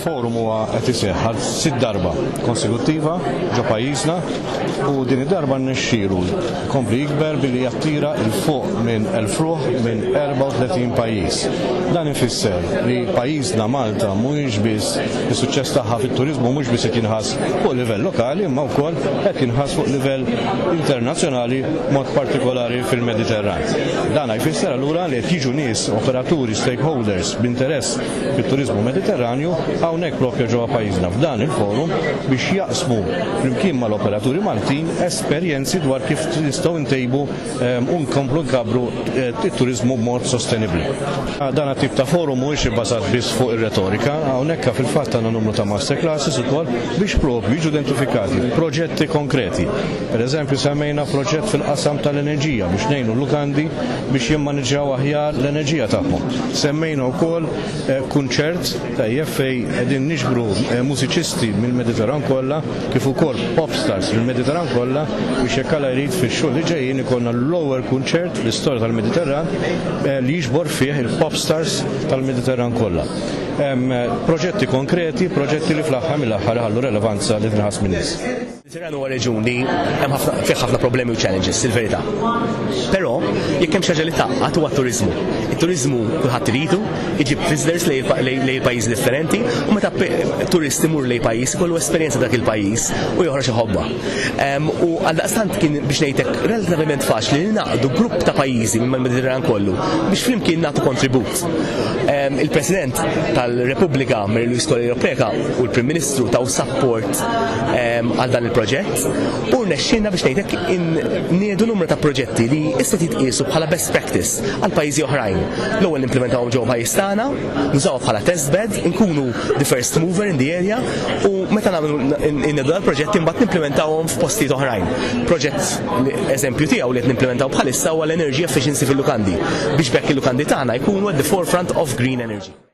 Il-forum huwa qed iseħħ għal 6 darba konsekuttiva ġo pajjiżna u din id-darba nnexxielu jkompli jikber billi jattira il fuq minn 1000 ruħ minn 34 pajjiż. Dan ifisser li pajjiżna Malta mhuwiex biss is-suċċess tagħha fit-turiżmu mhux biss qed jinħass fuq livell lokali imma wkoll qed jinħass fuq livell internazzjonali mod partikolari fil-Mediterran. Dan jfisser allura li qed jiġu nies operaturi stakeholders b'interess fit-turiżmu Mediterranju hawnhekk proprju ġewwa pajjiżna f'dan il-forum biex jaqsmu flimkien mal-operaturi Maltin esperjenzi dwar kif nistgħu ntejbu u nkomplu nkabru t-turiżmu b'mod sostenibbli. Dan it-tip ta' forum mhuwiex ibbażat biss fuq ir-retorika, hawnhekk fil-fatt għandna numru ta' masterclasses ukoll biex proprju jiġu identifikati proġetti konkreti. Pereżempju semmejna proġett fil-qasam tal-enerġija biex ngħinu l-lukandi biex jimmaniġġjaw aħjar l-enerġija tagħhom. Semmejna wkoll kunċert tajjeb fejn qegħdin niġbru mużiċisti mill-Mediterran kollha kif ukoll popstars mill-Mediterran kollha biex jekk alla jrid fix-xhur li ġejjin ikollna l-ewwel kunċert l-istorja tal-Mediterran li jiġbor fih il-popstars tal-Mediterran kollha. Proġetti konkreti, proġetti li fl-aħħar mill-aħħar ħallu relevanza li tinħass min-nies. Il-Mediterran huwa reġjun li hemm fih ħafna problemi u challenges, il-verità. Però jekk hemm xi ħaġa li taqqat huwa t-turiżmu. Il-turiżmu kulħadd iridu, iġib visitors lejn pajjiżi differenti u meta turisti mur lejn pajjiż ikollu esperjenza dak il-pajjiż u joħroġ iħobba. U għaldaqstant kien biex ngħidlek relattivament faċli li naqdu grupp ta' pajjiżi mill-Mediterran kollu biex flimkien nagħtu kontribut. Il-President tal-Repubblika Mary Louise Colli-Ropeka u l-Prim Ministru taw support għal dan il-proġett u rnexxielna biex ngħidlek niedu numru ta' proġetti li issa titqiesu bħala best practice għal pajjiżi oħrajn. L-ewwel nimplementawhom ġewwa pajjiż tagħna, nużawha bħala test bed, inkunu the first mover in the area u meta nagħmlu innedu l-proġetti mbagħad nimplementawhom f'postijiet oħrajn. Proġett eżempju tiegħu li qed nimplementaw bħalissa huwa l-energy efficiency fil-lukandi biex bekk il-lukandi tagħna jkunu at the forefront of green energy.